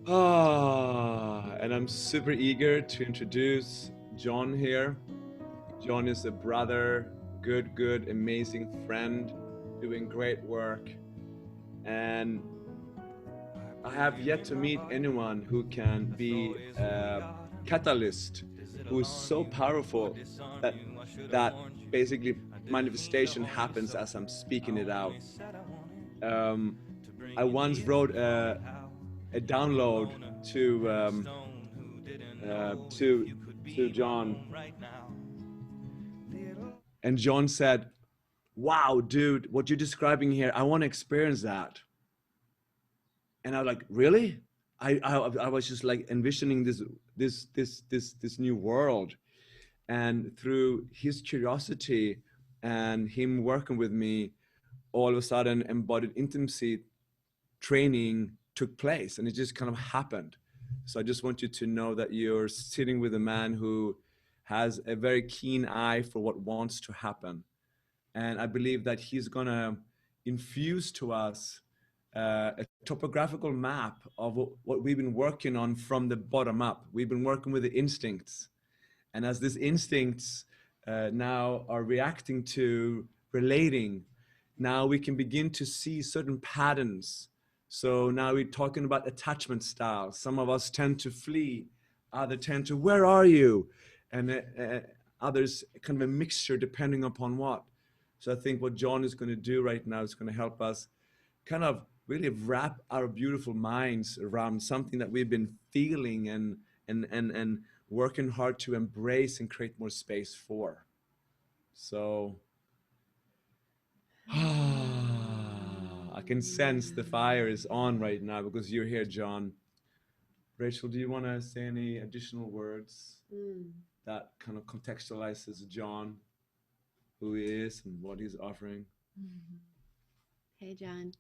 And I'm super eager to introduce John here. John is a brother, good, amazing friend, doing great work. And I have yet to meet anyone who can be a catalyst, who is so powerful that basically manifestation happens as I'm speaking it out. I once wrote a download to uh, to to John, and John said, "Wow, dude, what you're describing here, I want to experience that." And I was like, "Really?" I was just like envisioning this new world, and through his curiosity and him working with me, all of a sudden, embodied intimacy training took place, and it just kind of happened. So I just want you to know that you're sitting with a man who has a very keen eye for what wants to happen. And I believe that he's gonna infuse to us a topographical map of what we've been working on from the bottom up. We've been working with the instincts. And as these instincts now are reacting to relating, now we can begin to see certain patterns. So now we're talking about attachment styles. Some of us tend to flee, others tend to, where are you? And others kind of a mixture depending upon what. So I think what John is going to do right now is going to help us kind of really wrap our beautiful minds around something that we've been feeling and working hard to embrace and create more space for. So I can sense the fire is on right now because you're here, John. Rachel, do you want to say any additional words that kind of contextualizes John, who he is and what he's offering? Hey, John.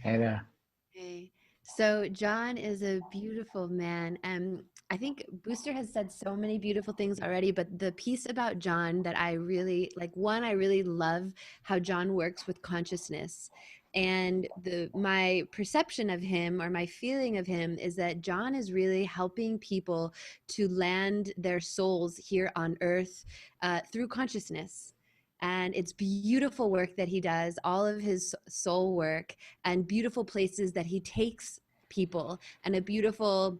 Hey there. Hey. So, John is a beautiful man. And I think Booster has said so many beautiful things already, but the piece about John that I really like, one, I really love how John works with consciousness. And my perception of him or my feeling of him is that John is really helping people to land their souls here on earth through consciousness. And it's beautiful work that he does, all of his soul work, and beautiful places that he takes people, and a beautiful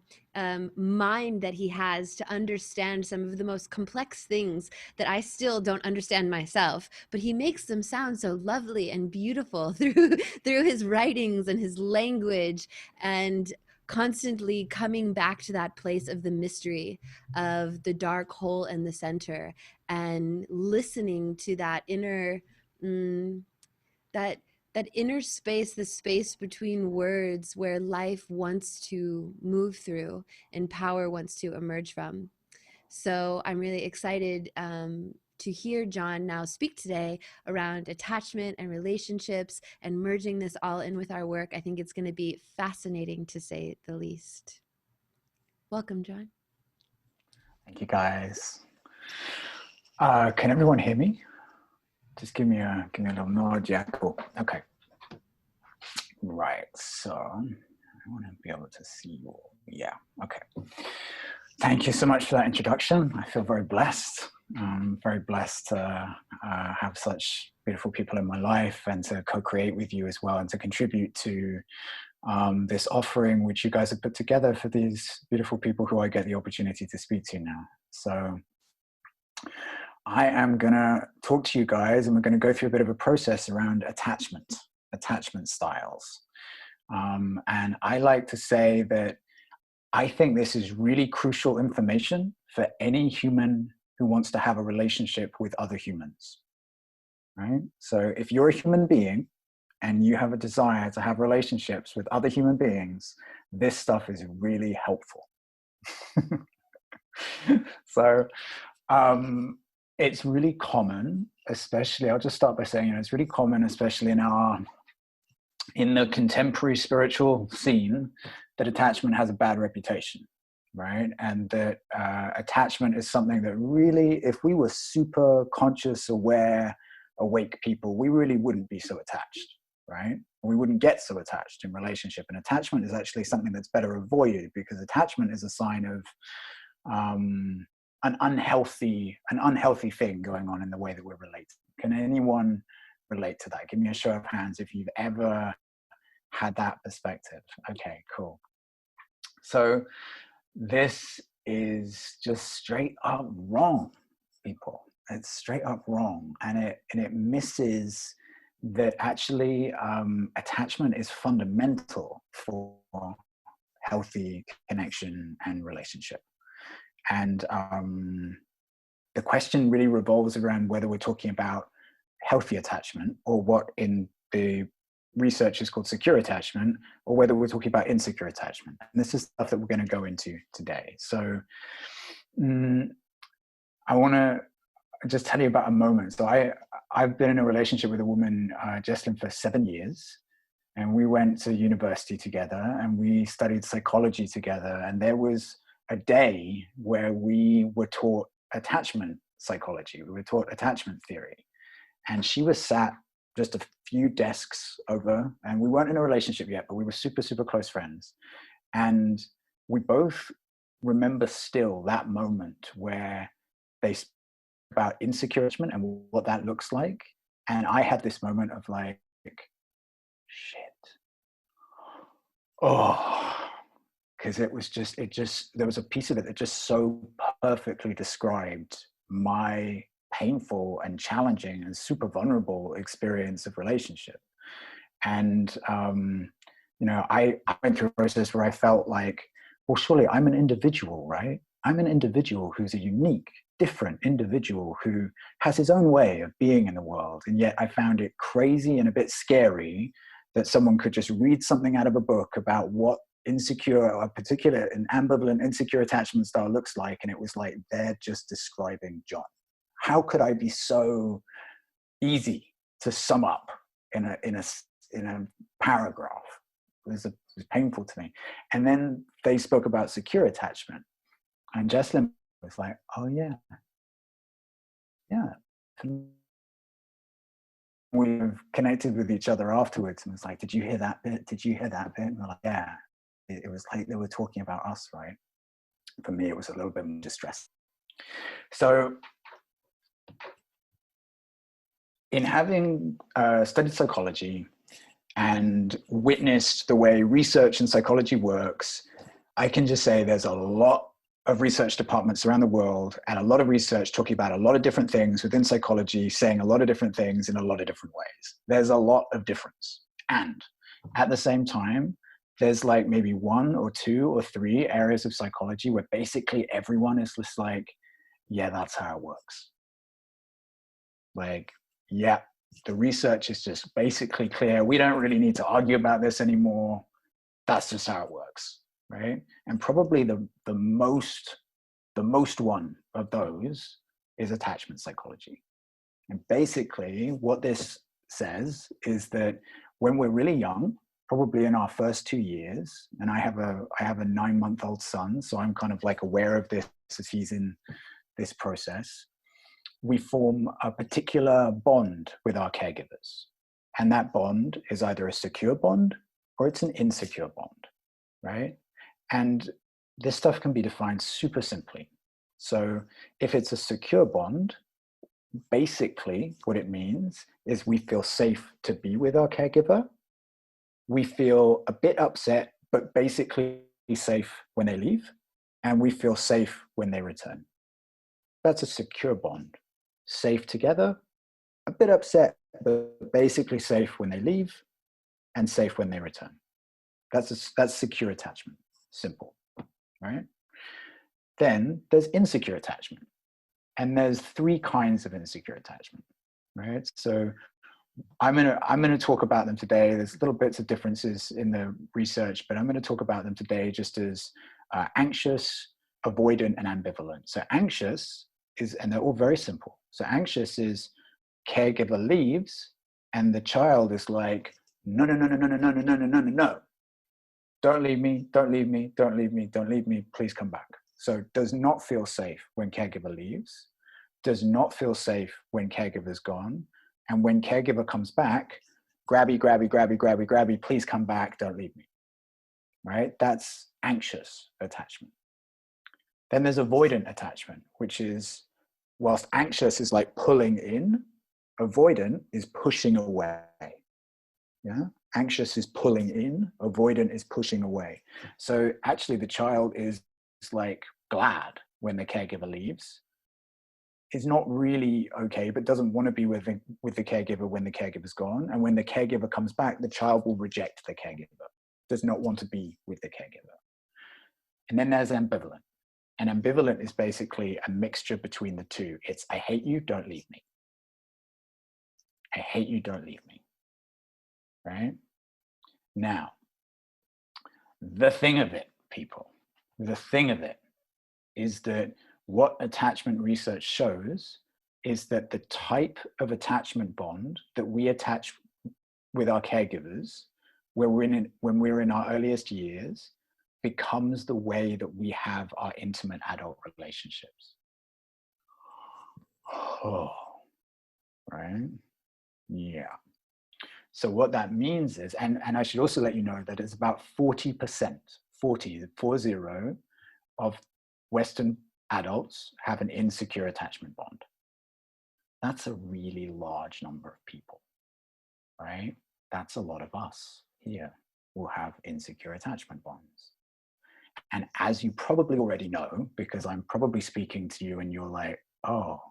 mind that he has to understand some of the most complex things that I still don't understand myself, but he makes them sound so lovely and beautiful through his writings and his language, and constantly coming back to that place of the mystery of the dark hole in the center, and listening to that inner that that inner space, the space between words where life wants to move through and power wants to emerge from. So I'm really excited to hear John now speak today around attachment and relationships and merging this all in with our work. I think it's going to be fascinating, to say the least. Welcome, John. Thank you, guys. Can everyone hear me? Just give me a little nod. Yeah, cool. Okay. Right. So I want to be able to see you all. Yeah. Okay. Thank you so much for that introduction. I feel very blessed. Very blessed to have such beautiful people in my life and to co-create with you as well, and to contribute to this offering which you guys have put together for these beautiful people who I get the opportunity to speak to now. So I am going to talk to you guys, and we're going to go through a bit of a process around attachment styles. And I like to say that I think this is really crucial information for any human who wants to have a relationship with other humans, right? So if you're a human being and you have a desire to have relationships with other human beings, this stuff is really helpful. So it's really common, especially, I'll just start by saying, it's really common, especially in the contemporary spiritual scene, that attachment has a bad reputation, right? And that attachment is something that really, if we were super conscious, aware, awake people, we really wouldn't be so attached, right? We wouldn't get so attached in relationship. And attachment is actually something that's better avoided, because attachment is a sign of an unhealthy thing going on in the way that we're related. Can anyone relate to that? Give me a show of hands if you've ever had that perspective. Okay, cool. So this is just straight up wrong, people. It's straight up wrong, and it misses that actually attachment is fundamental for healthy connection and relationship. And the question really revolves around whether we're talking about healthy attachment, or what in the research is called secure attachment, or whether we're talking about insecure attachment. And this is stuff that we're going to go into today. So I want to just tell you about a moment. So I've been in a relationship with a woman, Jesslyn, for 7 years. And we went to university together and we studied psychology together. And there was a day where we were taught attachment psychology. We were taught attachment theory. And she was sat just a few desks over, and we weren't in a relationship yet, but we were super, super close friends. And we both remember still that moment where they spoke about insecure attachment and what that looks like. And I had this moment of like, shit. Oh, because there was a piece of it that just so perfectly described my painful and challenging and super vulnerable experience of relationship. And, I went through a process where I felt like, well, surely I'm an individual, right? I'm an individual who's a unique, different individual who has his own way of being in the world. And yet I found it crazy and a bit scary that someone could just read something out of a book about what insecure, or particular an ambivalent insecure attachment style looks like. And it was like, they're just describing John. How could I be so easy to sum up in a paragraph? It was painful to me. And then they spoke about secure attachment, and Jesslyn was like, "Oh yeah, yeah." We've connected with each other afterwards, and was like, "Did you hear that bit? Did you hear that bit?" And we're like, "Yeah." It was like they were talking about us, right? For me, it was a little bit more distressing. So, in having studied psychology and witnessed the way research in psychology works, I can just say there's a lot of research departments around the world and a lot of research talking about a lot of different things within psychology, saying a lot of different things in a lot of different ways. There's a lot of difference. And at the same time, there's like maybe 1 or 2 or 3 areas of psychology where basically everyone is just like, yeah, that's how it works. Like, yeah, the research is just basically clear. We don't really need to argue about this anymore. That's just how it works, right? And probably the most one of those is attachment psychology. And basically what this says is that when we're really young, probably in our first 2 years, and I have a 9-month-old son, so I'm kind of like aware of this as he's in this process, we form a particular bond with our caregivers. And that bond is either a secure bond or it's an insecure bond, right? And this stuff can be defined super simply. So if it's a secure bond, basically what it means is we feel safe to be with our caregiver. We feel a bit upset, but basically safe when they leave. And we feel safe when they return. That's a secure bond. Safe together, a bit upset, but basically safe when they leave and safe when they return. That's secure attachment, simple, right? Then there's insecure attachment. And there's 3 kinds of insecure attachment, right? So I'm gonna talk about them today. There's little bits of differences in the research, but I'm gonna talk about them today just as anxious, avoidant, and ambivalent. So anxious is, and they're all very simple. So anxious is caregiver leaves and the child is like, no, no, no, no, no, no, no, no, no, no, no, no, no. Don't leave me, don't leave me, don't leave me, don't leave me, please come back. So does not feel safe when caregiver leaves, does not feel safe when caregiver's gone, and when caregiver comes back, grabby, grabby, grabby, grabby, grabby, please come back, don't leave me, right? That's anxious attachment. Then there's avoidant attachment, which is, whilst anxious is like pulling in, avoidant is pushing away. Yeah, anxious is pulling in, avoidant is pushing away. So actually the child is like glad when the caregiver leaves, is not really okay, but doesn't want to be with the caregiver when the caregiver's gone. And when the caregiver comes back, the child will reject the caregiver, does not want to be with the caregiver. And then there's ambivalent. And ambivalent is basically a mixture between the two. It's, I hate you, don't leave me. I hate you, don't leave me. Right? Now, the thing of it, people, the thing of it is that what attachment research shows is that the type of attachment bond that we attach with our caregivers when we're in our earliest years becomes the way that we have our intimate adult relationships. Oh, right? Yeah. So what that means is, and I should also let you know that it's about 40%, 40 of Western adults have an insecure attachment bond. That's a really large number of people, right? That's a lot of us here who have insecure attachment bonds. And as you probably already know, because I'm probably speaking to you and you're like, oh,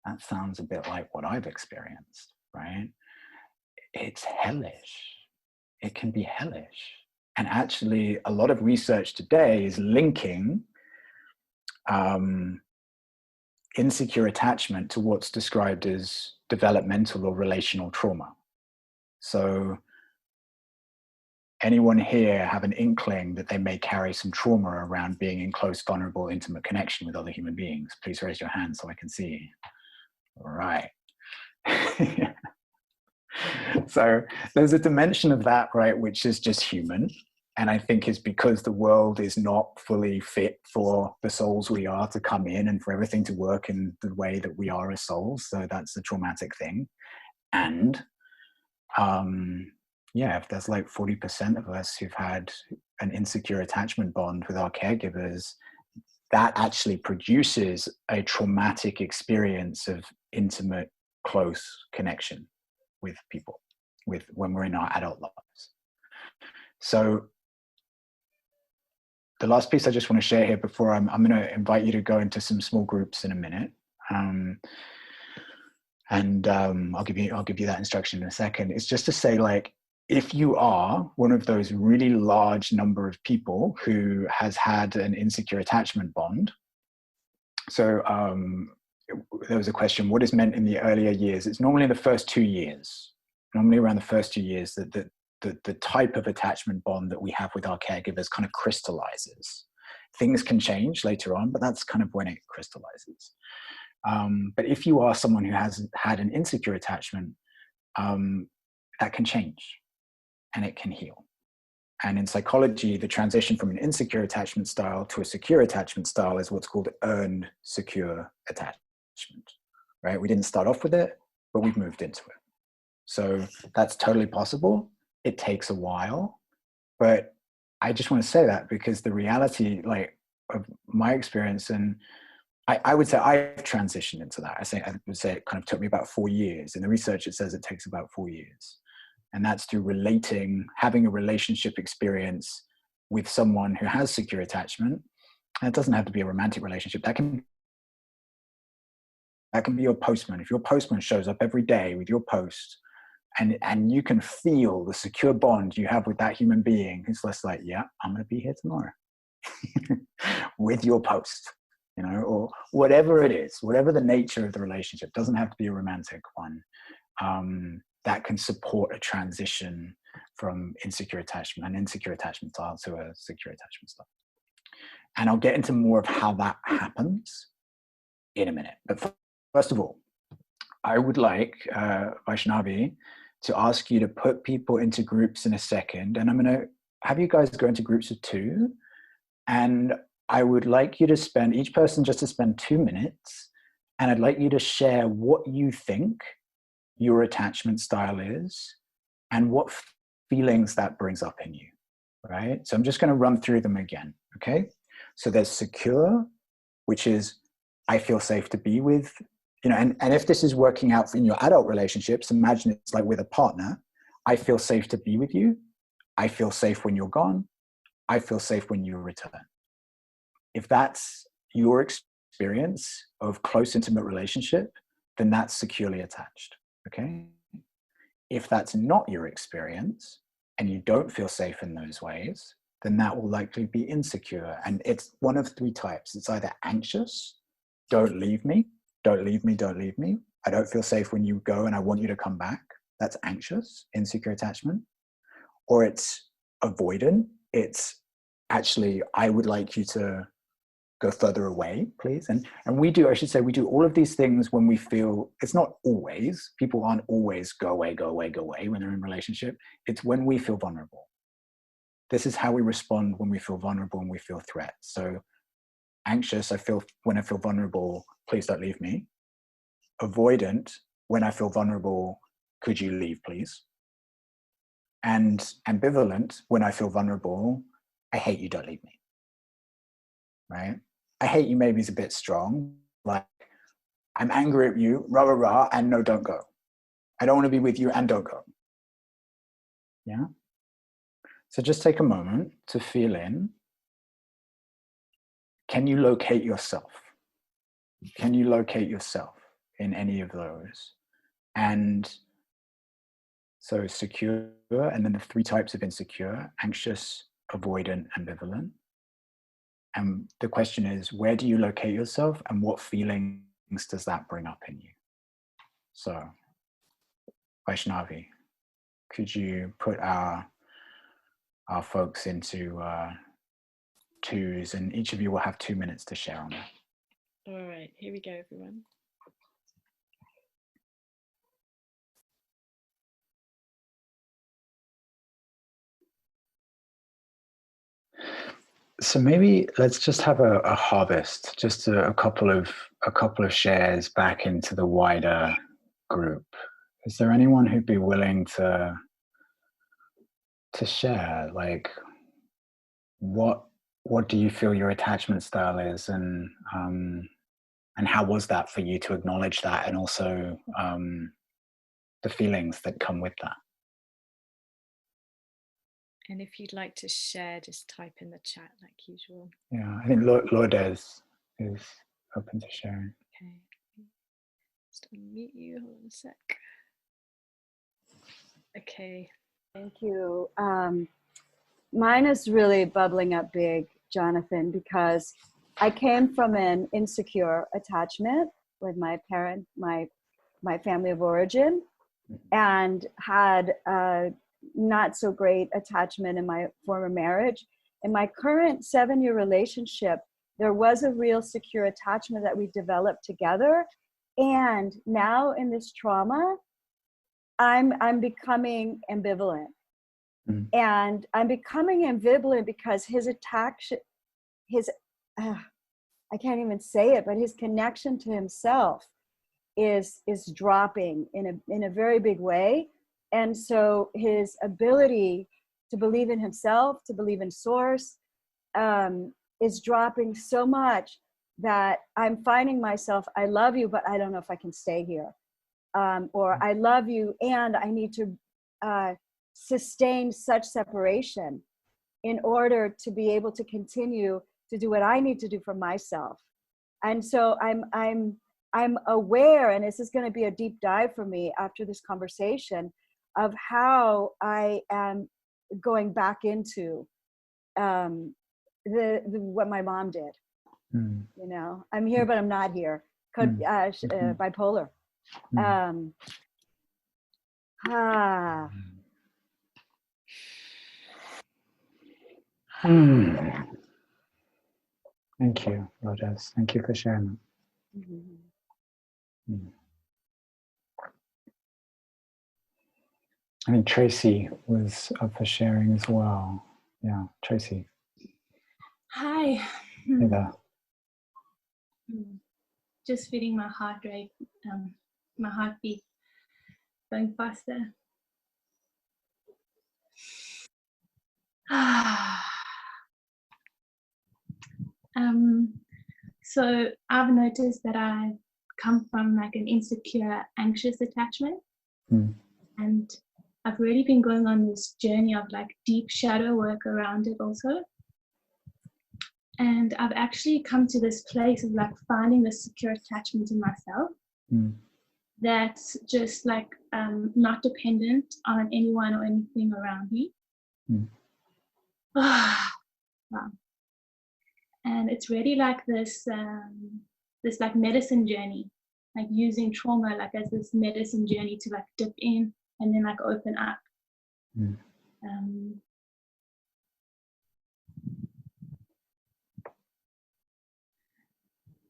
that sounds a bit like what I've experienced, right? It's hellish. It can be hellish. And actually, a lot of research today is linking insecure attachment to what's described as developmental or relational trauma. So anyone here have an inkling that they may carry some trauma around being in close, vulnerable, intimate connection with other human beings? Please raise your hand so I can see. All right. So there's a dimension of that, right, which is just human. And I think is because the world is not fully fit for the souls we are to come in and for everything to work in the way that we are as souls. So that's a traumatic thing. And yeah, if there's like 40% of us who've had an insecure attachment bond with our caregivers, that actually produces a traumatic experience of intimate, close connection with people, when we're in our adult lives. So the last piece I just want to share here before I'm going to invite you to go into some small groups in a minute. I'll give you that instruction in a second. It's just to say, like, if you are one of those really large number of people who has had an insecure attachment bond. So there was a question, what is meant in the earlier years? It's normally in the first 2 years, normally around the first 2 years that the type of attachment bond that we have with our caregivers kind of crystallizes. Things can change later on, but that's kind of when it crystallizes. But if you are someone who has had an insecure attachment, that can change and it can heal. And in psychology, the transition from an insecure attachment style to a secure attachment style is what's called earned secure attachment, right? We didn't start off with it, but we've moved into it. So that's totally possible. It takes a while, but I just want to say that because the reality, like, of my experience, and I would say I've transitioned into that. I would say it kind of took me about 4 years. In the research, it says it takes about 4 years. And that's through having a relationship experience with someone who has secure attachment. And it doesn't have to be a romantic relationship. That can be your postman. If your postman shows up every day with your post, and you can feel the secure bond you have with that human being, it's less like, yeah, I'm going to be here tomorrow with your post, you know, or whatever it is, whatever the nature of the relationship, doesn't have to be a romantic one. That can support a transition from an insecure attachment style to a secure attachment style. And I'll get into more of how that happens in a minute. But first of all, I would like, Vaishnavi, to ask you to put people into groups in a second. And I'm going to have you guys go into groups of 2. And I would like you to spend, each person just to spend 2 minutes. And I'd like you to share what you think your attachment style is and what feelings that brings up in you, right? So I'm just going to run through them again, okay? So there's secure, which is I feel safe to be with, and if this is working out in your adult relationships, imagine it's like with a partner. I feel safe to be with you. I feel safe when you're gone. I feel safe when you return. If that's your experience of close, intimate relationship, then that's securely attached, okay? If that's not your experience and you don't feel safe in those ways, then that will likely be insecure. And it's one of three types. It's either anxious, don't leave me, don't leave me, don't leave me. I don't feel safe when you go and I want you to come back. That's anxious, insecure attachment. Or it's avoidant. It's actually, I would like you to go further away, please. And we do all of these things when we feel, it's not always, people aren't always go away, go away, go away when they're in a relationship. It's when we feel vulnerable. This is how we respond when we feel vulnerable and we feel threat. So anxious, when I feel vulnerable, please don't leave me. Avoidant, when I feel vulnerable, could you leave, please? And ambivalent, when I feel vulnerable, I hate you, don't leave me. Right? I hate you maybe is a bit strong. Like, I'm angry at you, rah, rah, rah, and no, don't go. I don't want to be with you and don't go. Yeah? So just take a moment to feel in. Can you locate yourself? Can you locate yourself in any of those? And so secure, and then the three types of insecure: anxious, avoidant, ambivalent. And the question is, where do you locate yourself and what feelings does that bring up in you? So, Vaishnavi, could you put our folks into twos, and each of you will have 2 minutes to share on that. All right, here we go, everyone. So maybe let's just have a harvest, just a couple of shares back into the wider group. Is there anyone who'd be willing to share, like, what do you feel your attachment style is, and how was that for you to acknowledge that, and also the feelings that come with that? And if you'd like to share, just type in the chat like usual. Yeah, I think Lourdes is open to sharing. Okay, just unmute you, hold on a sec. Okay. Thank you. Mine is really bubbling up big, Jonathan, because I came from an insecure attachment with my parent, my family of origin, and had a not so great attachment in my former marriage. In my current 7-year relationship, there was a real secure attachment that we developed together. And now in this trauma, I'm becoming ambivalent. Mm. And I'm becoming ambivalent because his I can't even say it, but his connection to himself is dropping in a very big way. And so his ability to believe in himself, to believe in source, is dropping so much that I'm finding myself, I love you, but I don't know if I can stay here. Or I love you and I need to sustain such separation in order to be able to continue to do what I need to do for myself. And so I'm aware, and this is going to be a deep dive for me after this conversation, of how I am going back into what my mom did. Mm. You know, I'm here, but I'm not here. Bipolar. Thank you, Lourdes. Thank you for sharing that. Mm-hmm. I think Tracy was up for sharing as well. Yeah, Tracy. Hi. Hey there. Just feeling my heart rate, my heartbeat going faster. So I've noticed that I come from like an insecure, anxious attachment. And I've really been going on this journey of like deep shadow work around it also. And I've actually come to this place of like finding the secure attachment in myself that's just like not dependent on anyone or anything around me. Wow. And it's really like this this like medicine journey, like using trauma like as this medicine journey to like dip in and then like open up.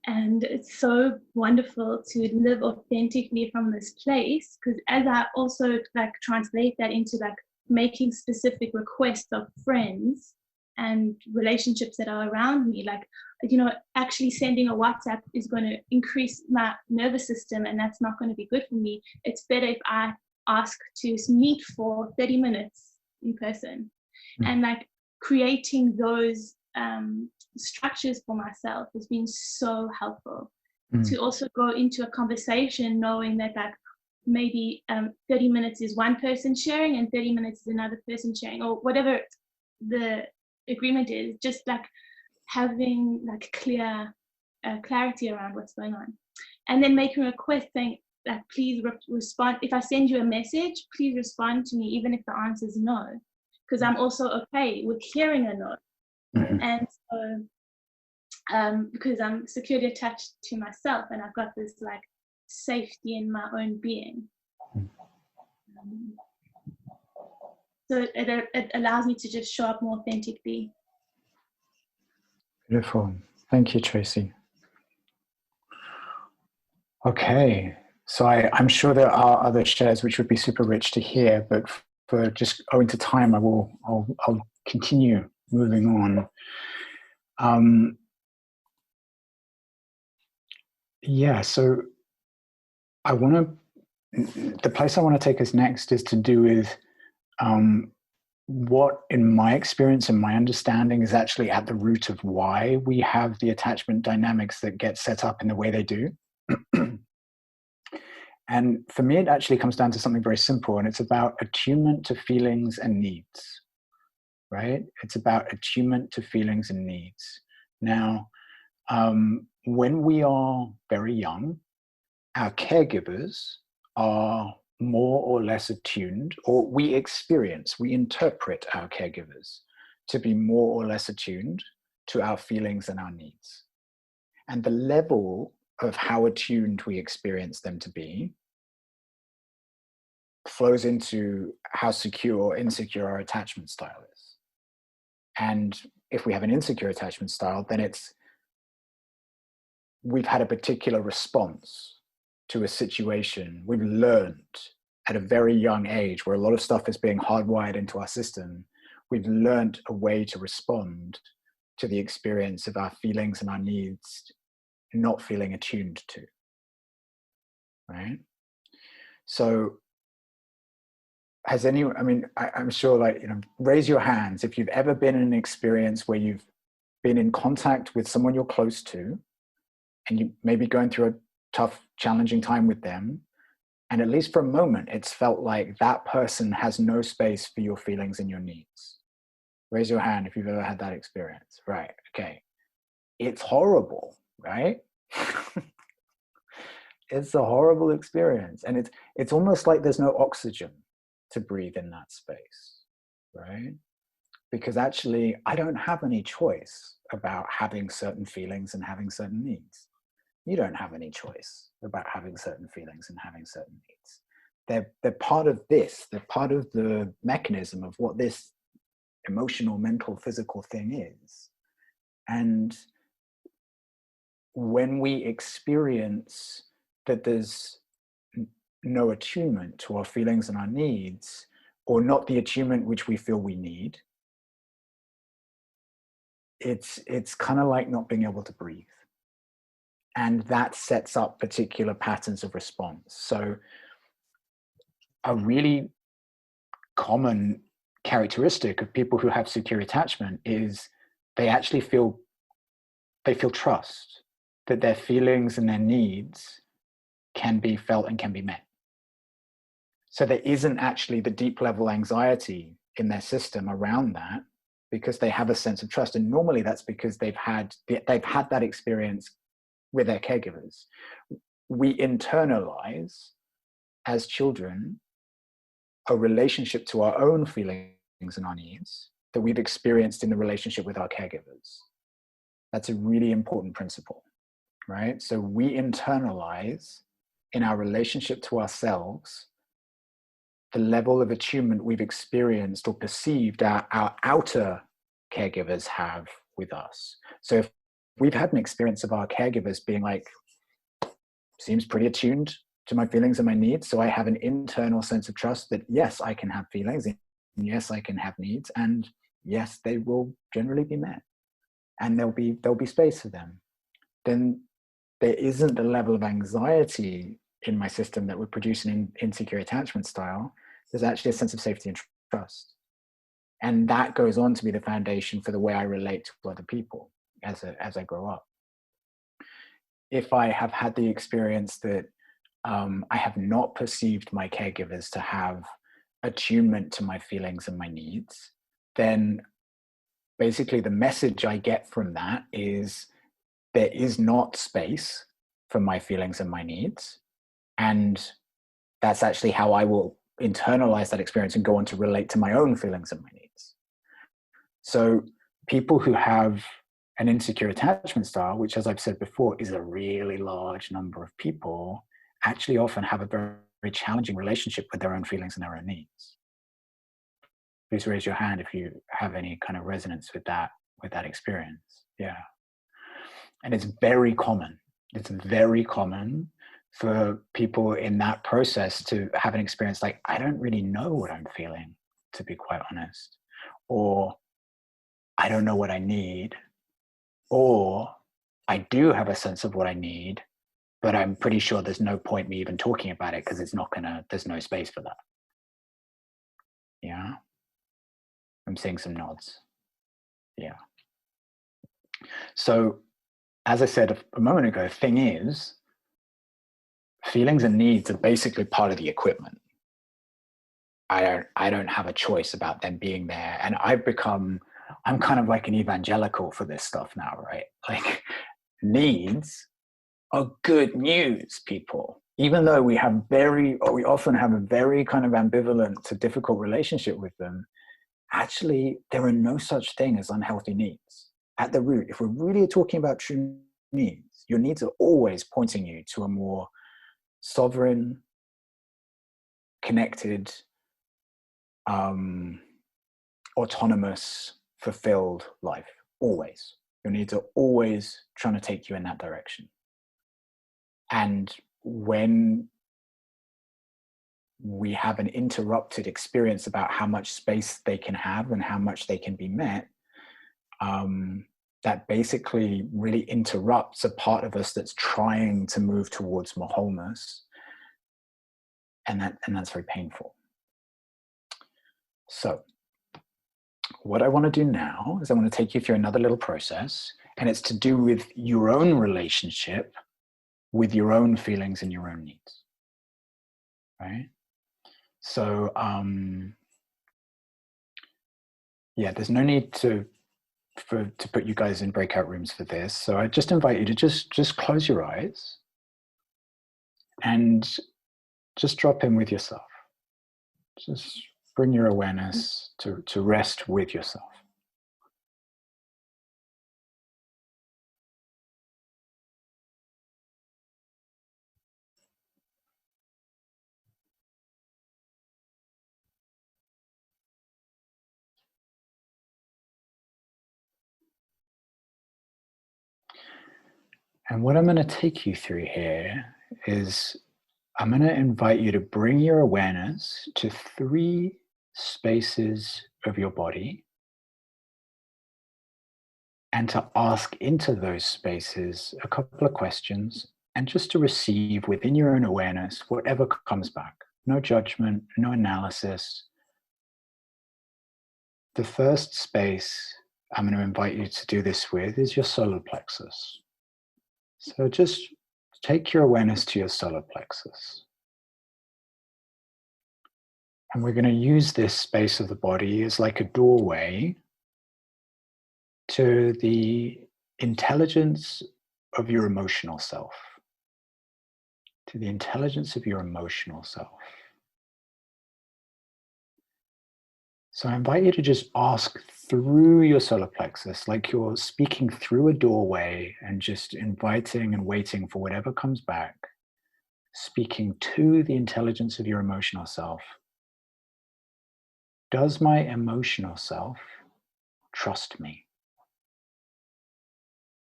And it's so wonderful to live authentically from this place, because as I also like translate that into like making specific requests of friends and relationships that are around me, like, you know, actually sending a WhatsApp is going to increase my nervous system and that's not going to be good for me. It's better if I ask to meet for 30 minutes in person. And like creating those structures for myself has been so helpful to also go into a conversation knowing that like maybe 30 minutes is one person sharing and 30 minutes is another person sharing, or whatever the agreement is, just like having like clear clarity around what's going on. And then making a request saying that please respond. If I send you a message, please respond to me even if the answer is no, because I'm also okay with hearing a no. And so because I'm securely attached to myself and I've got this like safety in my own being. So it allows me to just show up more authentically. Beautiful. Thank you, Tracy. Okay, so I'm sure there are other shares which would be super rich to hear, but for just owing to time, I'll continue moving on. Yeah, so the place I want to take us next is to do with what, in my experience and my understanding, is actually at the root of why we have the attachment dynamics that get set up in the way they do. And for me, it actually comes down to something very simple, and it's about attunement to feelings and needs, right? It's about attunement to feelings and needs. Now, when we are very young, our caregivers are more or less attuned, or we interpret our caregivers to be more or less attuned to our feelings and our needs. And the level of how attuned we experience them to be flows into how secure or insecure our attachment style is. And if we have an insecure attachment style, then we've had a particular response to a situation. We've learned at a very young age, where a lot of stuff is being hardwired into our system. We've learned a way to respond to the experience of our feelings and our needs not feeling attuned to, right? So I'm sure, like, you know, raise your hands if you've ever been in an experience where you've been in contact with someone you're close to, and you may be going through a tough, challenging time with them, and at least for a moment, it's felt like that person has no space for your feelings and your needs. Raise your hand if you've ever had that experience. Right, okay. It's horrible, right? It's a horrible experience. And it's almost like there's no oxygen to breathe in that space, right? Because actually, I don't have any choice about having certain feelings and having certain needs. You don't have any choice about having certain feelings and having certain needs. They're part of this. They're part of the mechanism of what this emotional, mental, physical thing is. And when we experience that there's no attunement to our feelings and our needs, or not the attunement which we feel we need, it's kind of like not being able to breathe. And that sets up particular patterns of response. So a really common characteristic of people who have secure attachment is they actually feel trust that their feelings and their needs can be felt and can be met. So there isn't actually the deep level anxiety in their system around that, because they have a sense of trust. And normally that's because they've had that experience with their caregivers. We internalize as children a relationship to our own feelings and our needs that we've experienced in the relationship with our caregivers. That's a really important principle, right? So we internalize in our relationship to ourselves the level of attunement we've experienced or perceived our outer caregivers have with us. So if we've had an experience of our caregivers being like, seems pretty attuned to my feelings and my needs, so I have an internal sense of trust that yes, I can have feelings, and yes, I can have needs, and yes, they will generally be met, and there'll be space for them, then there isn't the level of anxiety in my system that would produce an insecure attachment style. There's actually a sense of safety and trust. And that goes on to be the foundation for the way I relate to other people as I grow up. If I have had the experience that I have not perceived my caregivers to have attunement to my feelings and my needs, then basically the message I get from that is there is not space for my feelings and my needs. And that's actually how I will internalize that experience and go on to relate to my own feelings and my needs. So people who have an insecure attachment style, which, as I've said before, is a really large number of people, actually often have a very, very challenging relationship with their own feelings and their own needs. Please raise your hand if you have any kind of resonance with that experience. Yeah. And it's very common. It's very common for people in that process to have an experience like, I don't really know what I'm feeling, to be quite honest, or I don't know what I need, or I do have a sense of what I need, but I'm pretty sure there's no point me even talking about it because there's no space for that. Yeah. I'm seeing some nods. Yeah. So as I said a moment ago, thing is, feelings and needs are basically part of the equipment. I don't have a choice about them being there. And I'm kind of like an evangelical for this stuff now, right? Like, needs are good news, people. Even though we often have a very kind of ambivalent to difficult relationship with them, actually, there are no such thing as unhealthy needs. At the root, if we're really talking about true needs, your needs are always pointing you to a more sovereign, connected, autonomous, fulfilled life. Always. Your needs are always trying to take you in that direction. And when we have an interrupted experience about how much space they can have and how much they can be met, that basically really interrupts a part of us that's trying to move towards more wholeness. And that's very painful. So what I want to do now is I want to take you through another little process, and it's to do with your own relationship with your own feelings and your own needs, right? So, yeah, there's no need to put you guys in breakout rooms for this. So I just invite you to just close your eyes and just drop in with yourself. Just bring your awareness to rest with yourself. And what I'm going to take you through here is I'm going to invite you to bring your awareness to 3 spaces of your body and to ask into those spaces a couple of questions, and just to receive within your own awareness whatever comes back. No judgment, no analysis, The first space I'm going to invite you to do this with is your solar plexus. So just take your awareness to your solar plexus. And we're going to use this space of the body as like a doorway to the intelligence of your emotional self. To the intelligence of your emotional self. So I invite you to just ask through your solar plexus, like you're speaking through a doorway and just inviting and waiting for whatever comes back, speaking to the intelligence of your emotional self. Does my emotional self trust me?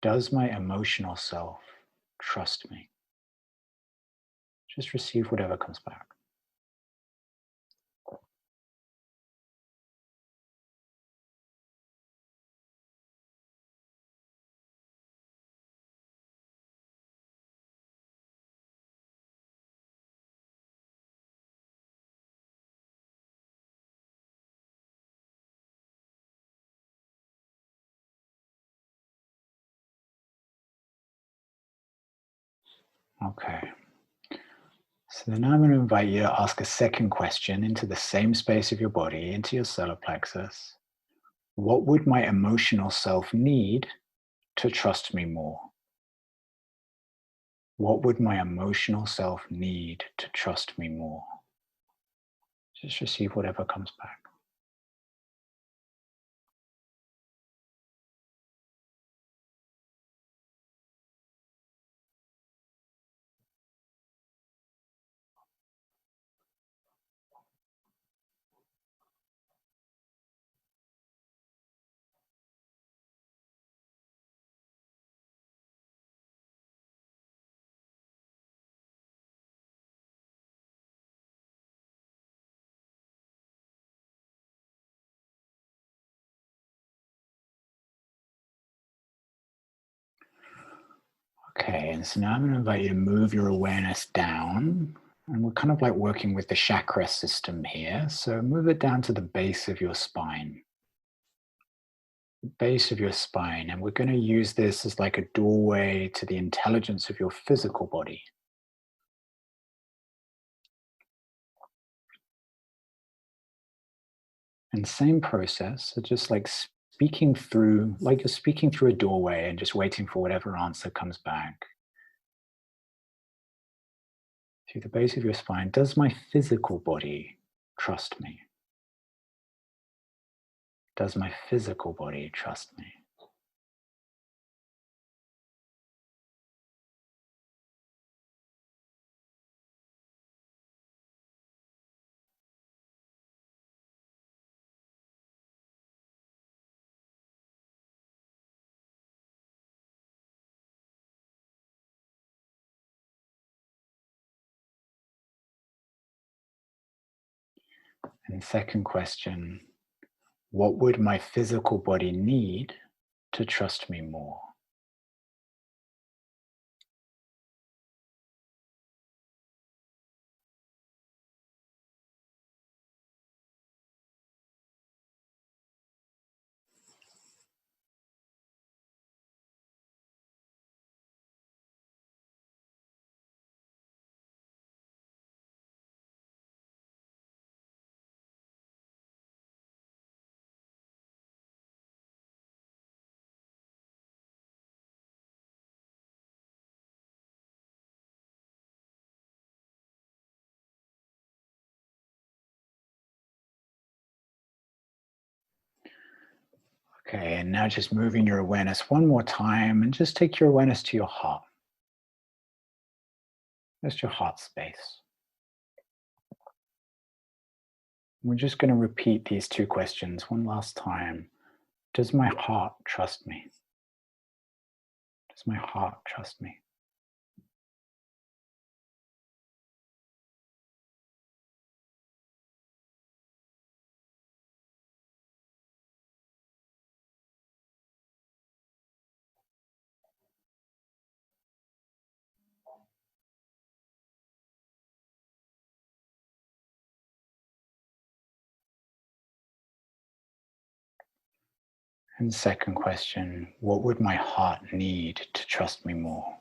Does my emotional self trust me? Just receive whatever comes back. Okay. So then I'm going to invite you to ask a second question into the same space of your body, into your solar plexus. What would my emotional self need to trust me more? What would my emotional self need to trust me more? Just receive whatever comes back. Okay, and so now I'm going to invite you to move your awareness down. And we're kind of like working with the chakra system here. So move it down to the base of your spine. Base of your spine. And we're going to use this as like a doorway to the intelligence of your physical body. And same process, so just like speaking through, like you're speaking through a doorway and just waiting for whatever answer comes back. Through the base of your spine, does my physical body trust me? Does my physical body trust me? And second question, what would my physical body need to trust me more? Okay, and now just moving your awareness one more time and just take your awareness to your heart. Just your heart space. We're just going to repeat these two questions one last time. Does my heart trust me? Does my heart trust me? And second question, what would my heart need to trust me more?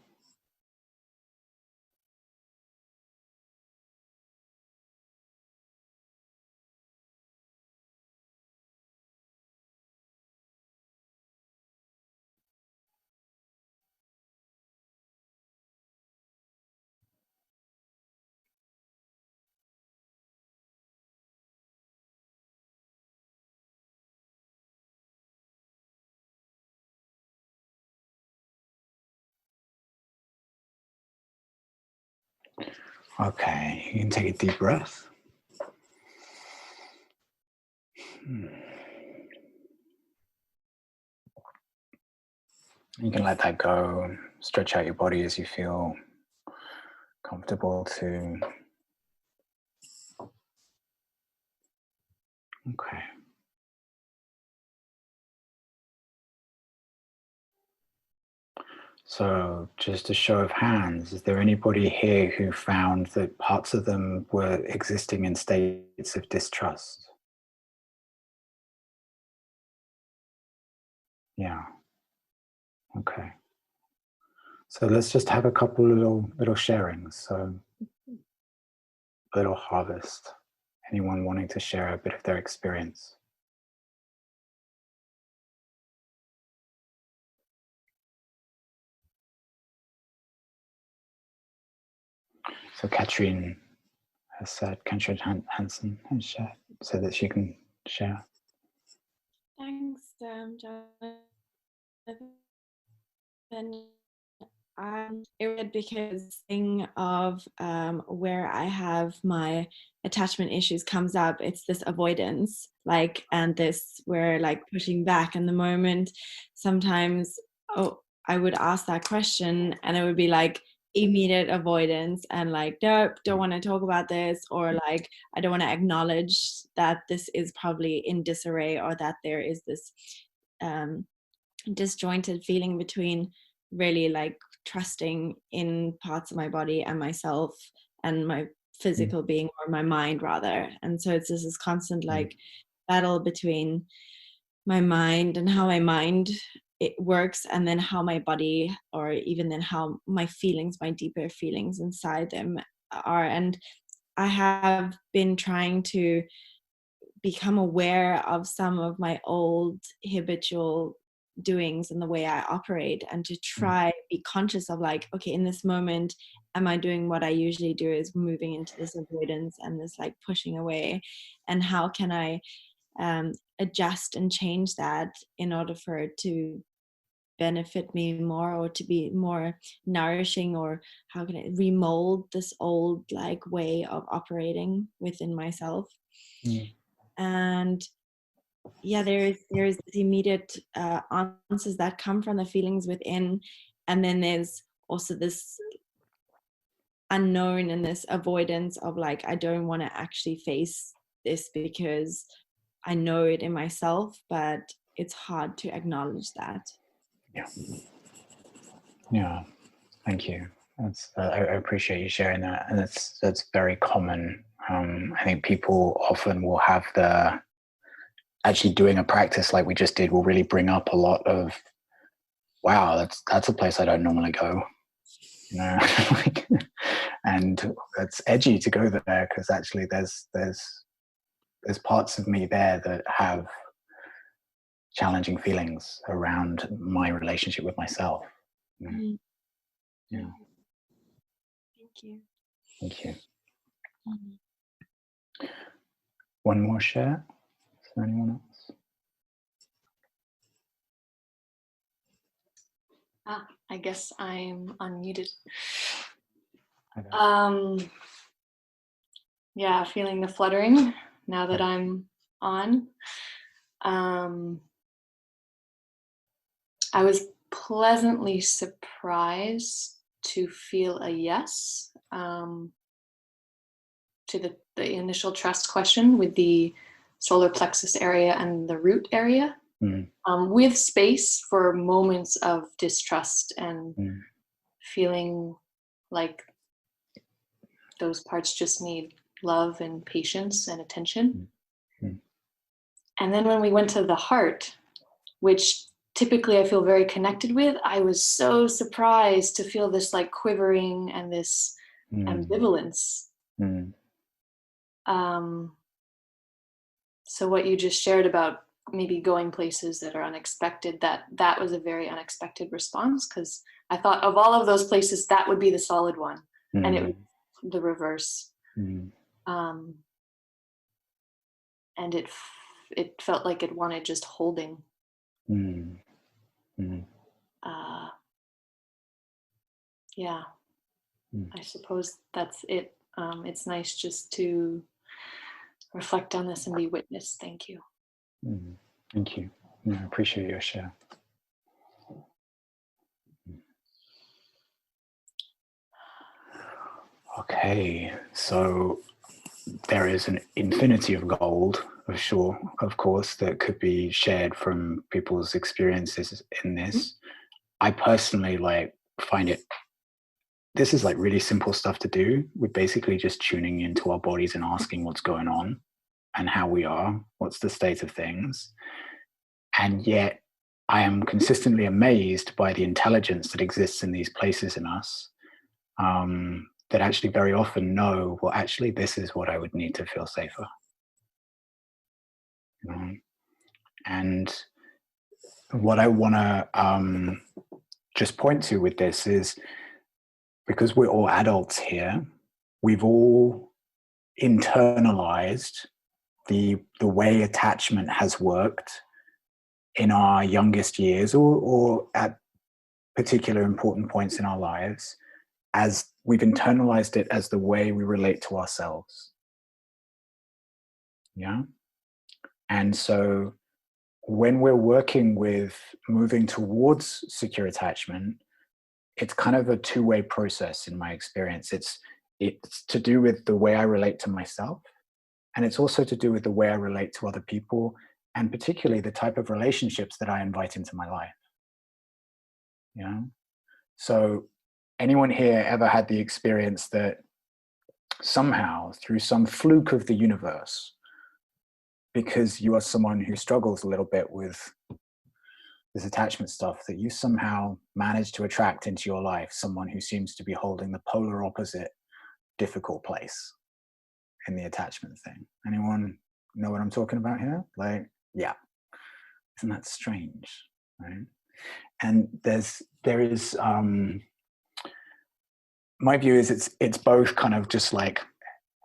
Okay, you can take a deep breath. You can let that go, stretch out your body as you feel comfortable to. Okay. So just a show of hands, is there anybody here who found that parts of them were existing in states of distrust? Yeah. Okay. So let's just have a couple little sharings. So a little harvest. Anyone wanting to share a bit of their experience? So Katrin has said, Katrin Hansen has shared, so that she can share. Thanks, Jonathan. I'm irritated because thing of where I have my attachment issues comes up. It's this avoidance, like, and this where like pushing back. And the moment sometimes, I would ask that question, and it would be like immediate avoidance, and like, nope, don't want to talk about this, or like, I don't want to acknowledge that this is probably in disarray, or that there is this disjointed feeling between really like trusting in parts of my body and myself and my physical being, or my mind rather. And so it's this constant like battle between my mind and how my mind it works, and then how my body, or even then how my feelings, my deeper feelings inside them are. And I have been trying to become aware of some of my old habitual doings and the way I operate, and to try be conscious of like, okay, in this moment, am I doing what I usually do, is moving into this avoidance and this like pushing away, and how can I adjust and change that in order for it to benefit me more, or to be more nourishing, or how can I remold this old like way of operating within myself. And yeah, there's this immediate answers that come from the feelings within, and then there's also this unknown and this avoidance of like, I don't want to actually face this because I know it in myself, but it's hard to acknowledge that. Yeah, thank you. I appreciate you sharing that, and that's very common. I think people often will have actually doing a practice like we just did will really bring up a lot of, wow, that's a place I don't normally go, you know. And it's edgy to go there, because actually there's parts of me there that have challenging feelings around my relationship with myself. Mm-hmm. Yeah. Thank you. Thank you. Mm-hmm. One more share. Is there anyone else? I guess I'm unmuted. Yeah, feeling the fluttering now that I'm on. I was pleasantly surprised to feel a yes to the initial trust question with the solar plexus area and the root area, with space for moments of distrust and feeling like those parts just need love and patience and attention. And then when we went to the heart, which typically I feel very connected with, I was so surprised to feel this like quivering and this ambivalence. So what you just shared about maybe going places that are unexpected, that was a very unexpected response, because I thought of all of those places, that would be the solid one. And it was the reverse. And it felt like it wanted just holding. Yeah, I suppose that's it. It's nice just to reflect on this and be witness. Thank you. Thank you. I appreciate your share. Okay, so there is an infinity of gold, of course, that could be shared from people's experiences in this. I personally find this is really simple stuff to do. We're basically just tuning into our bodies and asking what's going on and how we are, what's the state of things. And yet I am consistently amazed by the intelligence that exists in these places in us, that actually very often know, well, actually, this is what I would need to feel safer. And what I want to just point to with this is, because we're all adults here, we've all internalized the way attachment has worked in our youngest years, or at particular important points in our lives, as we've internalized it as the way we relate to ourselves. Yeah. And so when we're working with moving towards secure attachment, it's kind of a two-way process in my experience. It's to do with the way I relate to myself, and it's also to do with the way I relate to other people, and particularly the type of relationships that I invite into my life. Yeah. So anyone here ever had the experience that somehow, through some fluke of the universe, because you are someone who struggles a little bit with this attachment stuff, that you somehow manage to attract into your life someone who seems to be holding the polar opposite difficult place in the attachment thing? Anyone know what I'm talking about here? Yeah, isn't that strange, right? And there is my view is it's both kind of just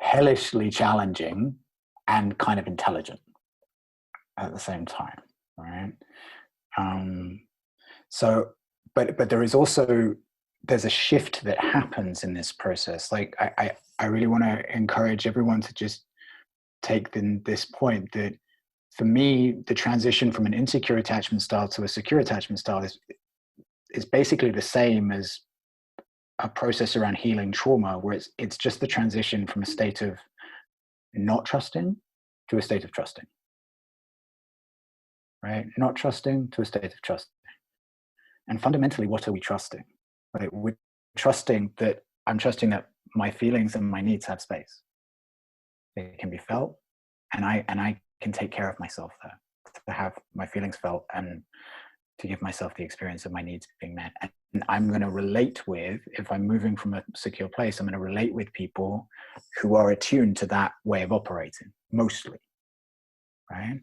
hellishly challenging and kind of intelligent at the same time, right? So, but there is also, there's a shift that happens in this process. I really want to encourage everyone to just take this point that, for me, the transition from an insecure attachment style to a secure attachment style is basically the same as a process around healing trauma, where it's just the transition from a state of not trusting to a state of trusting, right? Not trusting to a state of trusting. And fundamentally, what are we trusting? Right? We're trusting that I'm trusting that my feelings and my needs have space. They can be felt, and I can take care of myself there, to have my feelings felt and to give myself the experience of my needs being met. And I'm going to relate with, if I'm moving from a secure place, I'm going to relate with people who are attuned to that way of operating, mostly, right?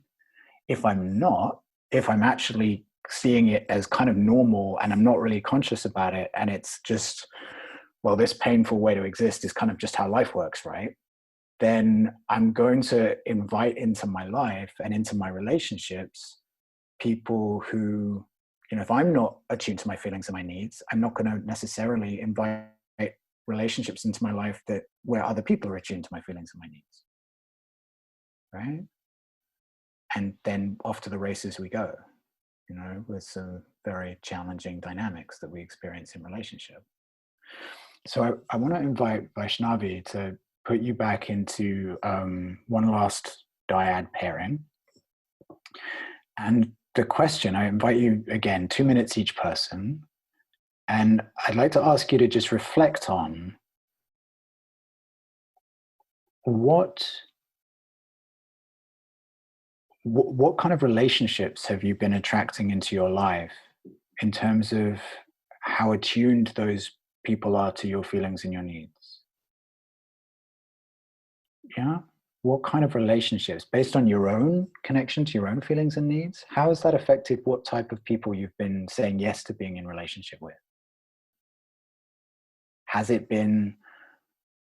If I'm not, if I'm actually seeing it as kind of normal and I'm not really conscious about it, and it's just, well, this painful way to exist is kind of just how life works, right? Then I'm going to invite into my life and into my relationships people who, if I'm not attuned to my feelings and my needs, I'm not going to necessarily invite relationships into my life where other people are attuned to my feelings and my needs, right? And then off to the races we go, with some very challenging dynamics that we experience in relationship. So I want to invite Vaishnavi to put you back into one last dyad pairing. And the question, I invite you again, 2 minutes each person. And I'd like to ask you to just reflect on what what kind of relationships have you been attracting into your life in terms of how attuned those people are to your feelings and your needs? Yeah. What kind of relationships, based on your own connection to your own feelings and needs, how has that affected what type of people you've been saying yes to being in relationship with? Has it been,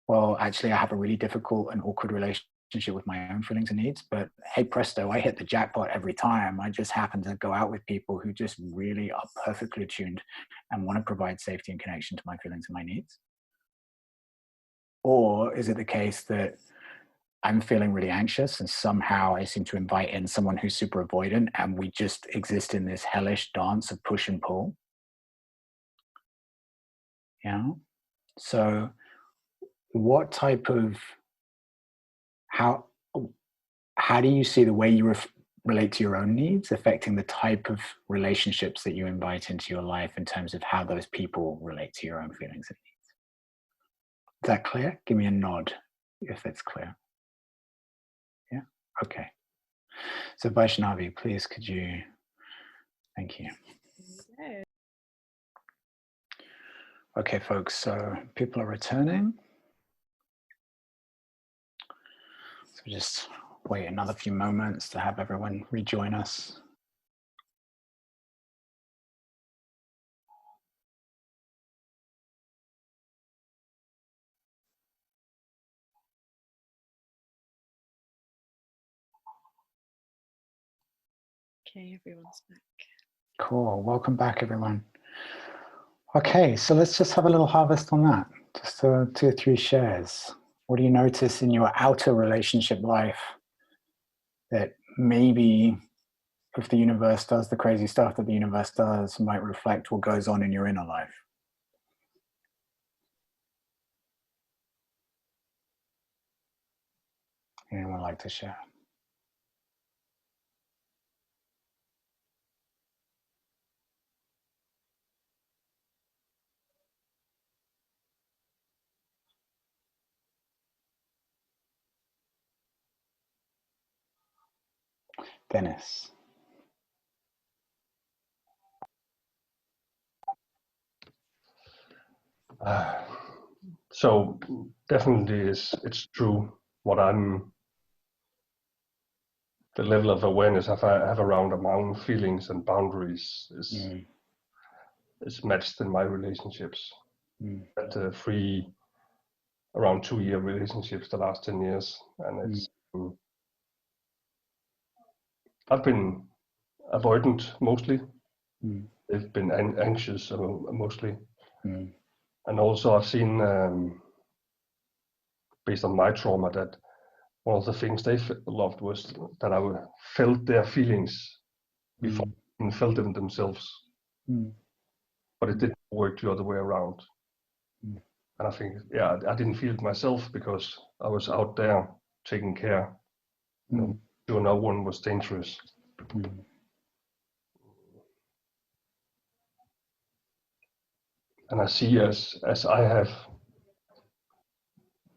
well, actually, I have a really difficult and awkward relationship with my own feelings and needs, but hey, presto, I hit the jackpot every time. I just happen to go out with people who just really are perfectly attuned and want to provide safety and connection to my feelings and my needs? Or is it the case that I'm feeling really anxious and somehow I seem to invite in someone who's super avoidant and we just exist in this hellish dance of push and pull? Yeah. So what type of, how do you see the way you relate to your own needs affecting the type of relationships that you invite into your life in terms of how those people relate to your own feelings and needs? Is that clear? Give me a nod if it's clear. Yeah. Okay. So Vaishnavi, please, could you, thank you. Okay, folks, so people are returning. So just wait another few moments to have everyone rejoin us. Okay, everyone's back. Cool, welcome back everyone. Okay, so let's just have a little harvest on that. Just 2 or 3 shares. What do you notice in your outer relationship life that maybe, if the universe does the crazy stuff that the universe does, might reflect what goes on in your inner life? Anyone like to share? Dennis. So definitely it's true what the level of awareness I have around my own feelings and boundaries is matched in my relationships. At 3 around 2-year relationships the last 10 years, and it's I've been avoidant mostly. They've been anxious mostly, and also I've seen based on my trauma that one of the things they loved was that I felt their feelings before they felt them themselves. But it didn't work the other way around. And I think, yeah, I didn't feel it myself because I was out there taking care. Sure, no one was dangerous. And I see as I have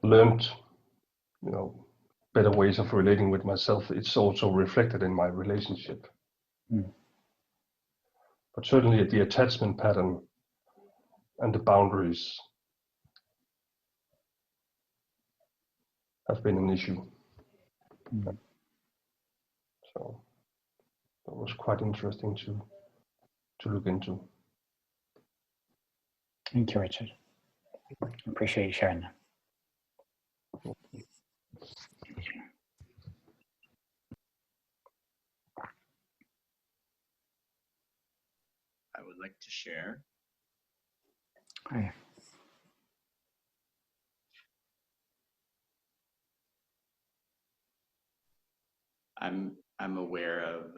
learned, better ways of relating with myself, it's also reflected in my relationship. But certainly the attachment pattern and the boundaries have been an issue. So that was quite interesting to look into. Thank you, Richard. Appreciate you sharing that. I would like to share. Hi. I'm aware of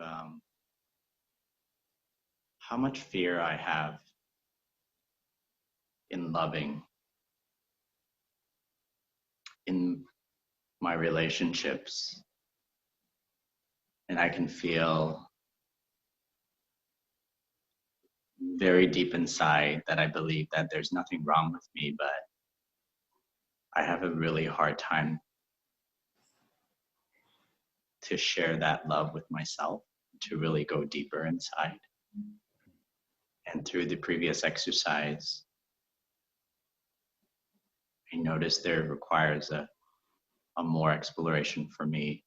how much fear I have in loving in my relationships, and I can feel very deep inside that I believe that there's nothing wrong with me, but I have a really hard time to share that love with myself, to really go deeper inside. And through the previous exercise, I noticed there requires a more exploration for me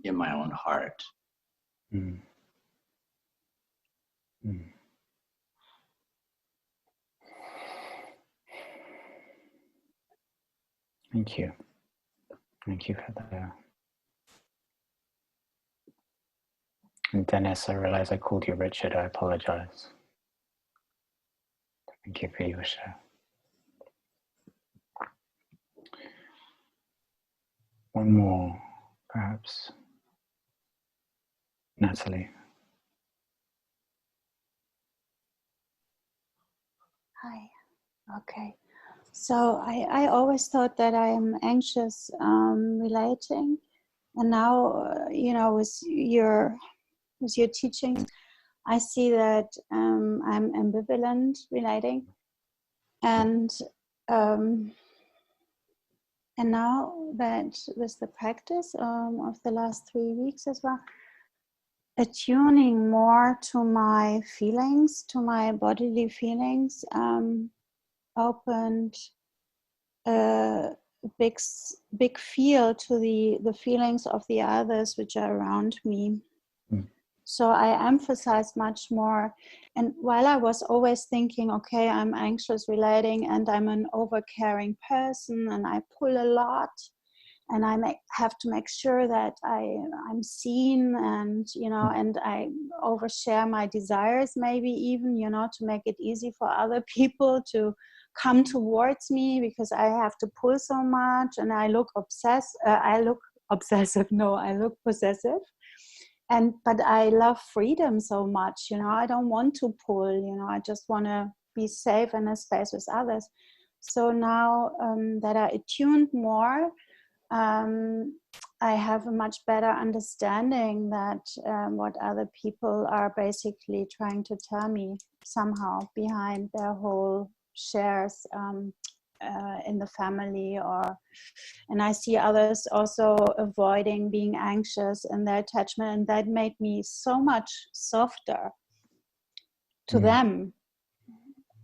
in my own heart. Mm. Mm. Thank you. Thank you for that. And Dennis, I realize I called you Richard. I apologize. Thank you for your share. One more, perhaps. Natalie. Hi. Okay. So I always thought that I am anxious relating, and now you know, with your teachings, I see that I'm ambivalent relating, and now that with the practice of the last 3 weeks as well, attuning more to my feelings, to my bodily feelings, opened a big feel to the feelings of the others which are around me. Mm. So I emphasized much more. And while I was always thinking, okay, I'm anxious relating and I'm an over-caring person and I pull a lot and I have to make sure that I'm seen, and you know, and I overshare my desires, maybe even, you know, to make it easy for other people to come towards me because I have to pull so much, and I look obsessive. No, I look possessive. But I love freedom so much, you know. I don't want to pull, you know. I just want to be safe in a space with others. So now that I attuned more, I have a much better understanding that what other people are basically trying to tell me somehow behind their whole shares in the family, and I see others also avoiding being anxious in their attachment, and that made me so much softer to them.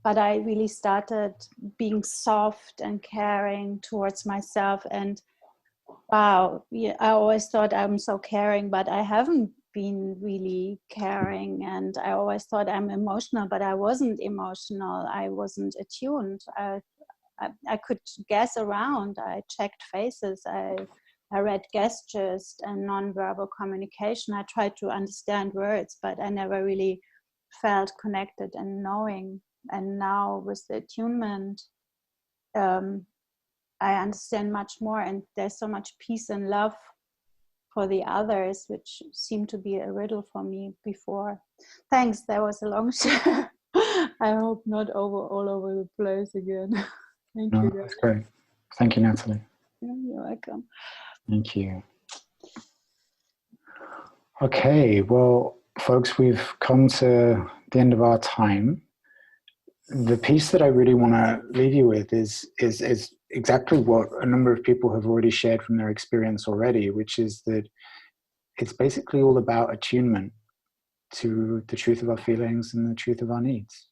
But I really started being soft and caring towards myself, and wow, yeah, I always thought I'm so caring, but I haven't been really caring. And I always thought I'm emotional, but I wasn't emotional. I wasn't attuned. I could guess around. I checked faces. I read gestures and nonverbal communication. I tried to understand words, but I never really felt connected and knowing. And now with the attunement, I understand much more, and there's so much peace and love for the others, which seemed to be a riddle for me before. Thanks, that was a long share. I hope not all over the place again. Thank you. That's great. Thank you, Natalie. Yeah, you're welcome. Thank you. Okay, well, folks, we've come to the end of our time. The piece that I really want to leave you with is exactly what a number of people have already shared from their experience already, which is that it's basically all about attunement to the truth of our feelings and the truth of our needs.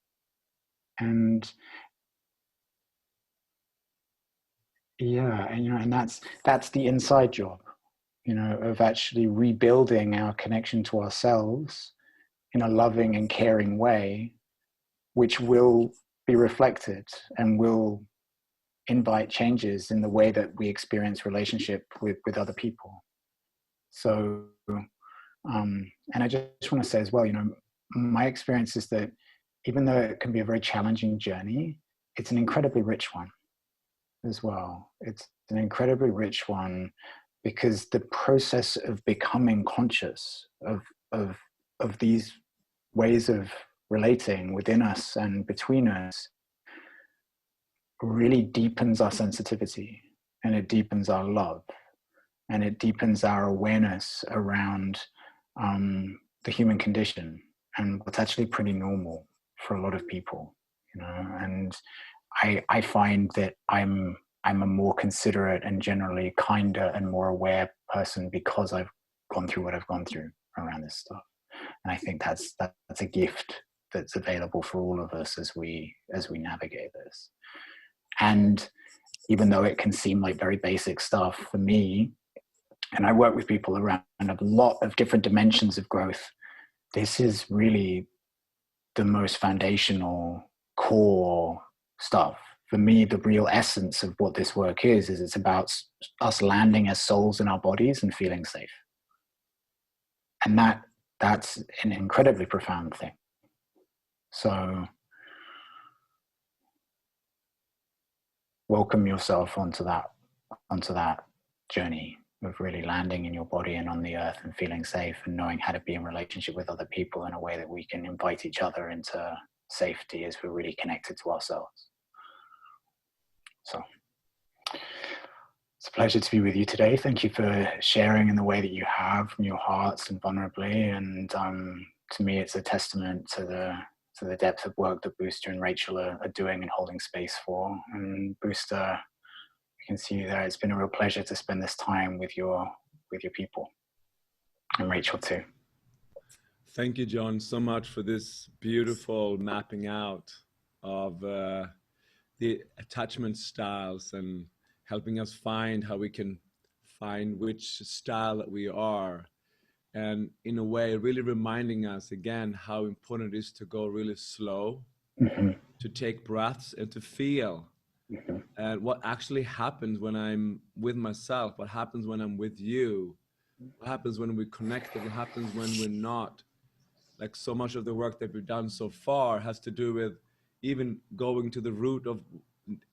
And yeah, and you know, and that's the inside job, you know, of actually rebuilding our connection to ourselves in a loving and caring way, which will be reflected and will invite changes in the way that we experience relationship with other people. So, and I just want to say as well, you know, my experience is that even though it can be a very challenging journey, it's an incredibly rich one as well. It's an incredibly rich one because the process of becoming conscious of these ways of relating within us and between us really deepens our sensitivity, and it deepens our love, and it deepens our awareness around the human condition and what's actually pretty normal for a lot of people, you know. And I find that I'm I'm a more considerate and generally kinder and more aware person because I've gone through what I've gone through around this stuff. And I think that's a gift that's available for all of us as we navigate this. And even though it can seem like very basic stuff for me, and I work with people around a lot of different dimensions of growth, this is really the most foundational core stuff. For me, the real essence of what this work is it's about us landing as souls in our bodies and feeling safe. And that's an incredibly profound thing. So welcome yourself onto that journey of really landing in your body and on the earth and feeling safe and knowing how to be in relationship with other people in a way that we can invite each other into safety as we're really connected to ourselves. So it's a pleasure to be with you today. Thank you for sharing in the way that you have from your hearts and vulnerably. And to me, it's a testament to the depth of work that Booster and Rachel are doing and holding space for. And Booster, you can see you there. It's been a real pleasure to spend this time with your people, and Rachel too. Thank you, John, so much for this beautiful mapping out of the attachment styles and helping us find how we can find which style that we are. And in a way, really reminding us again how important it is to go really slow, to take breaths and to feel. And what actually happens when I'm with myself, what happens when I'm with you, what happens when we're connected, what happens when we're not. Like so much of the work that we've done so far has to do with even going to the root of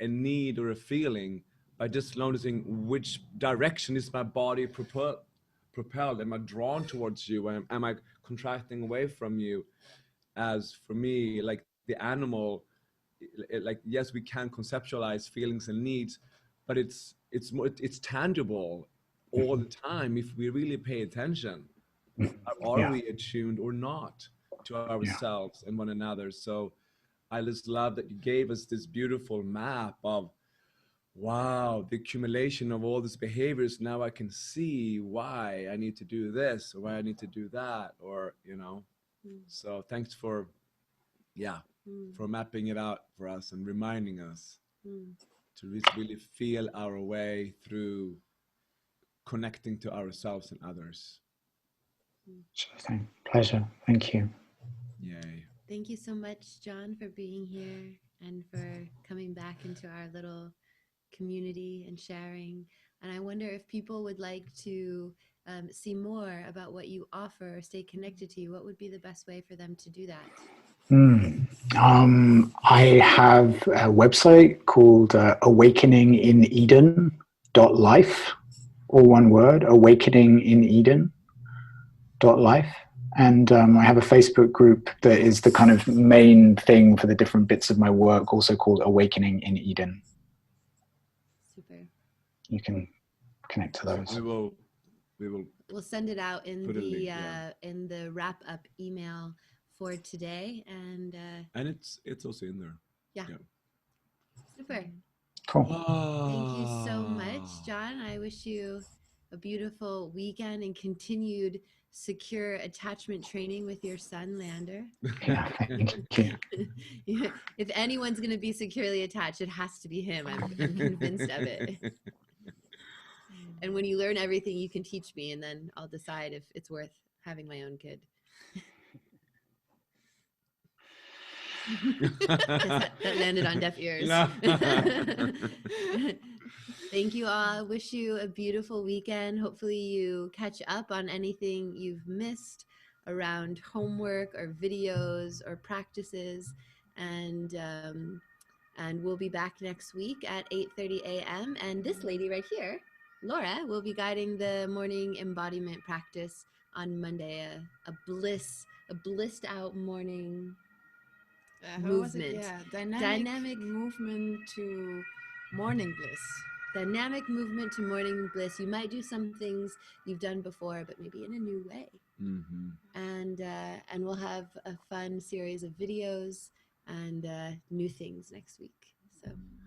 a need or a feeling by just noticing which direction is my body propelled. Am I drawn towards you? Am I contracting away from you? As for me, like the animal, like yes, we can conceptualize feelings and needs, but it's tangible all the time if we really pay attention. Are we attuned or not to ourselves and one another? So I just love that you gave us this beautiful map of, wow, the accumulation of all these behaviors. Now I can see why I need to do this or why I need to do that, or, you know. So thanks for mapping it out for us and reminding us to really feel our way through connecting to ourselves and others. Sure thing. Pleasure. Thank you. Yay. Thank you so much, John, for being here and for coming back into our little community and sharing. And I wonder if people would like to see more about what you offer or stay connected to you, what would be the best way for them to do that? I have a website called awakeningin-eden.life, all one word, awakeningin-eden.life. And I have a Facebook group that is the kind of main thing for the different bits of my work, also called Awakening in Eden. Super. You can connect to those. We'll send it out in in the wrap up email for today, and it's also in there. Yeah. Super. Cool. Thank you so much, John. I wish you a beautiful weekend and continued secure attachment training with your son, Lander. Yeah, thank you. If anyone's going to be securely attached, it has to be him. I'm convinced of it. And when you learn everything, you can teach me, and then I'll decide if it's worth having my own kid. that landed on deaf ears. Thank you all. Wish you a beautiful weekend. Hopefully you catch up on anything you've missed around homework or videos or practices. And we'll be back next week at 8:30 a.m. And this lady right here, Laura, will be guiding the morning embodiment practice on Monday, a blissed out morning movement. Dynamic movement to morning bliss. Dynamic movement to morning bliss. You might do some things you've done before, but maybe in a new way. And we'll have a fun series of videos and new things next week. So